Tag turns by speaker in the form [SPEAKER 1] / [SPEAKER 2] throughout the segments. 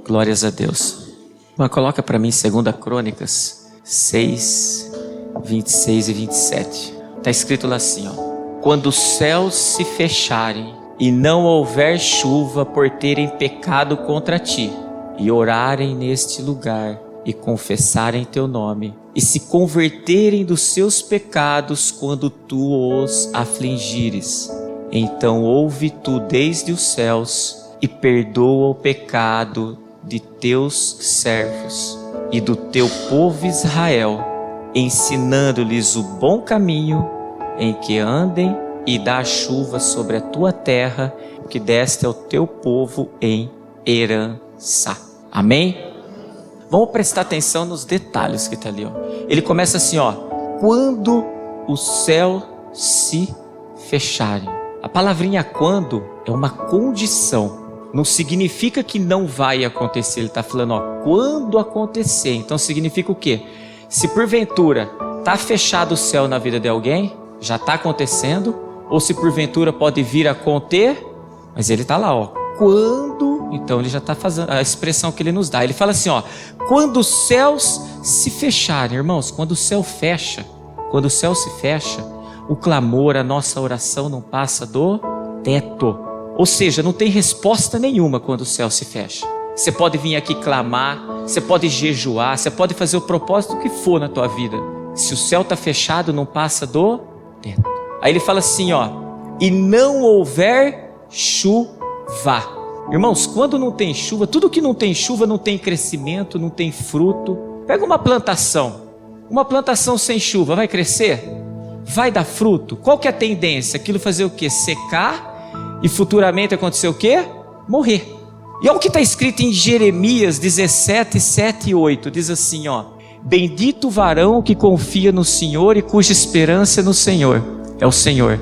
[SPEAKER 1] Glórias a Deus. Mas coloca para mim 2 Crônicas 6, 26 e 27. Está escrito lá assim, ó: quando os céus se fecharem e não houver chuva por terem pecado contra ti, e orarem neste lugar, e confessarem teu nome, e se converterem dos seus pecados quando tu os afligires, então ouve tu desde os céus, e perdoa o pecado de teus servos e do teu povo Israel, ensinando-lhes o bom caminho em que andem, e dá chuva sobre a tua terra, que deste ao teu povo em herança. Amém? Vamos prestar atenção nos detalhes que está ali, ó. Ele começa assim, ó: quando o céu se fecharem. A palavrinha quando é uma condição. Não significa que não vai acontecer. Ele está falando, ó, quando acontecer. Então significa o quê? Se porventura está fechado o céu na vida de alguém, já está acontecendo. Ou se porventura pode vir a acontecer, mas ele está lá, ó, quando. Então ele já está fazendo a expressão que ele nos dá. Ele fala assim, ó: quando os céus se fecharem. Irmãos, quando o céu fecha, quando o céu se fecha, o clamor, a nossa oração não passa do teto. Ou seja, não tem resposta nenhuma quando o céu se fecha. Você pode vir aqui clamar, você pode jejuar, você pode fazer o propósito que for na tua vida. Se o céu está fechado, não passa do teto. Aí ele fala assim, ó: e não houver chuva. Irmãos, quando não tem chuva, tudo que não tem chuva não tem crescimento, não tem fruto. Pega uma plantação sem chuva, vai crescer? Vai dar fruto? Qual que é a tendência? Aquilo fazer o quê? Secar e futuramente acontecer o quê? Morrer. E olha o que está escrito em Jeremias 17, 7 e 8. Diz assim, ó: bendito o varão que confia no Senhor e cuja esperança no Senhor é o Senhor.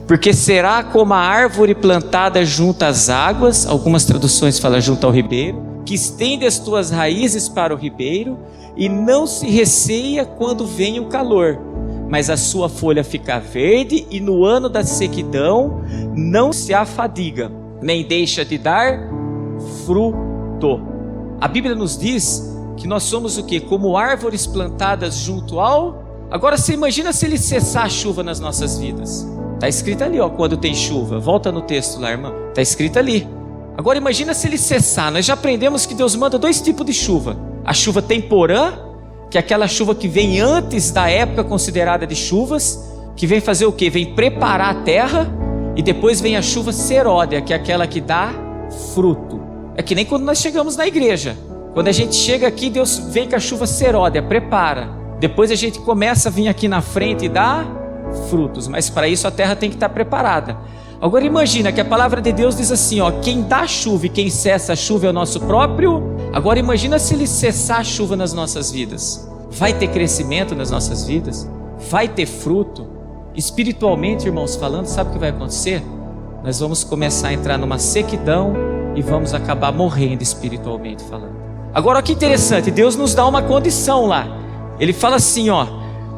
[SPEAKER 1] Porque será como a árvore plantada junto às águas, algumas traduções falam junto ao ribeiro, que estende as tuas raízes para o ribeiro, e não se receia quando vem o calor, mas a sua folha fica verde, e no ano da sequidão não se afadiga, nem deixa de dar fruto. A Bíblia nos diz que nós somos o quê? Como árvores plantadas junto ao... Agora você imagina se ele cessar a chuva nas nossas vidas. Está escrito ali, ó, quando tem chuva. Volta no texto lá, irmão. Está escrito ali. Agora imagina se ele cessar. Nós já aprendemos que Deus manda 2 tipos de chuva. A chuva temporã, que é aquela chuva que vem antes da época considerada de chuvas, que vem fazer o quê? Vem preparar a terra. E depois vem a chuva seródia, que é aquela que dá fruto. É que nem quando nós chegamos na igreja. Quando a gente chega aqui, Deus vem com a chuva seródia, prepara. Depois a gente começa a vir aqui na frente e dá frutos, mas para isso a terra tem que estar preparada. Agora imagina que a palavra de Deus diz assim, ó: quem dá chuva e quem cessa a chuva é o nosso próprio. Agora imagina se ele cessar a chuva nas nossas vidas. Vai ter crescimento nas nossas vidas? Vai ter fruto? Espiritualmente, irmãos, falando, sabe o que vai acontecer? Nós vamos começar a entrar numa sequidão e vamos acabar morrendo espiritualmente falando. Agora olha que interessante, Deus nos dá uma condição lá. Ele fala assim, ó: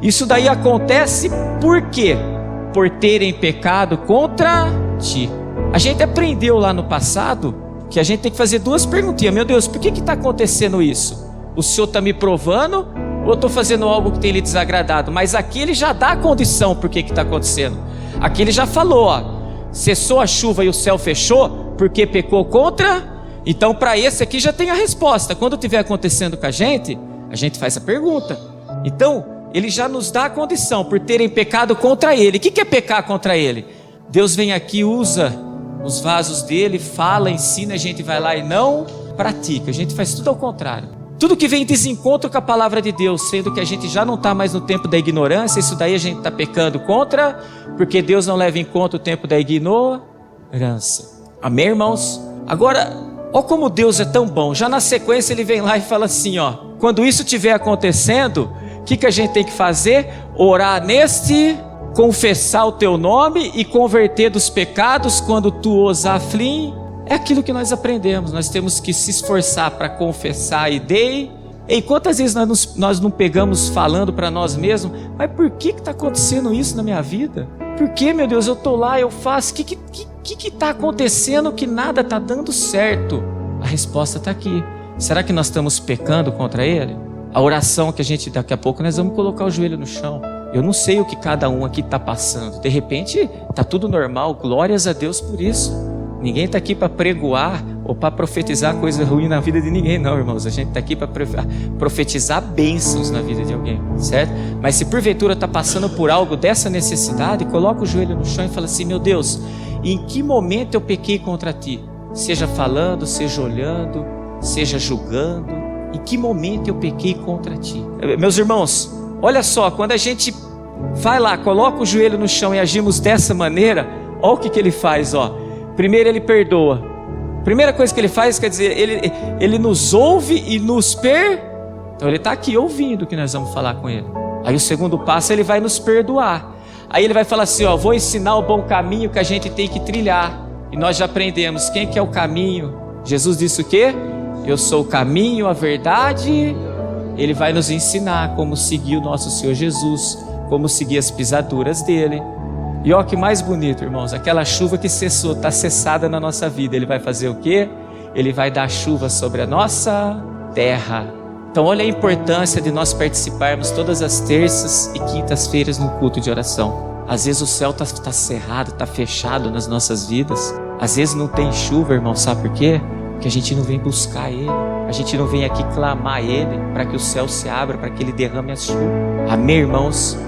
[SPEAKER 1] isso daí acontece por quê? Por terem pecado contra ti. A gente aprendeu lá no passado que a gente tem que fazer 2 perguntinhas. Meu Deus, por que está acontecendo isso? O Senhor está me provando ou eu estou fazendo algo que tem lhe desagradado? Mas aqui ele já dá a condição por que está acontecendo. Aqui ele já falou, ó: cessou a chuva e o céu fechou porque pecou contra. Então para esse aqui já tem a resposta. Quando estiver acontecendo com a gente faz a pergunta. Então ele já nos dá a condição, por terem pecado contra ele. O que é pecar contra ele? Deus vem aqui, usa os vasos dele, fala, ensina, a gente vai lá e não pratica. A gente faz tudo ao contrário. Tudo que vem em desencontro com a palavra de Deus, sendo que a gente já não está mais no tempo da ignorância, isso daí a gente está pecando contra, porque Deus não leva em conta o tempo da ignorância. Amém, irmãos? Agora, ó como Deus é tão bom. Já na sequência ele vem lá e fala assim, ó: quando isso estiver acontecendo, o que a gente tem que fazer? Orar neste, confessar o teu nome e converter dos pecados quando tu os aflige. É aquilo que nós aprendemos. Nós temos que se esforçar para confessar e dei. E quantas vezes nós não pegamos falando para nós mesmos: mas por que está acontecendo isso na minha vida? Por que, meu Deus, eu estou lá, eu faço, o que está acontecendo que nada está dando certo? A resposta está aqui. Será que nós estamos pecando contra Ele? A oração que a gente, daqui a pouco, nós vamos colocar o joelho no chão. Eu não sei o que cada um aqui está passando. De repente, está tudo normal. Glórias a Deus por isso. Ninguém está aqui para pregoar ou para profetizar coisa ruim na vida de ninguém, não, irmãos. A gente está aqui para profetizar bênçãos na vida de alguém, certo? Mas se porventura está passando por algo dessa necessidade, coloca o joelho no chão e fala assim: meu Deus, em que momento eu pequei contra Ti? Seja falando, seja olhando, seja julgando. Em que momento eu pequei contra Ti? Meus irmãos, olha só, quando a gente vai lá, coloca o joelho no chão e agimos dessa maneira, olha o que Ele faz, ó. Primeiro Ele perdoa. Primeira coisa que Ele faz, quer dizer, Ele nos ouve e nos Então Ele está aqui ouvindo o que nós vamos falar com Ele. Aí o segundo passo, Ele vai nos perdoar. Aí Ele vai falar assim, ó, vou ensinar o bom caminho que a gente tem que trilhar. E nós já aprendemos quem que é o caminho. Jesus disse o quê? Eu sou o caminho, a verdade. Ele vai nos ensinar como seguir o nosso Senhor Jesus, como seguir as pisaduras dele. E ó, que mais bonito, irmãos, aquela chuva que cessou, está cessada na nossa vida. Ele vai fazer o quê? Ele vai dar chuva sobre a nossa terra. Então olha a importância de nós participarmos todas as terças e quintas-feiras no culto de oração. Às vezes o céu está cerrado, está fechado nas nossas vidas. Às vezes não tem chuva, irmão, sabe por quê? Porque a gente não vem buscar Ele. A gente não vem aqui clamar Ele para que o céu se abra, para que Ele derrame a chuva. Amém, irmãos?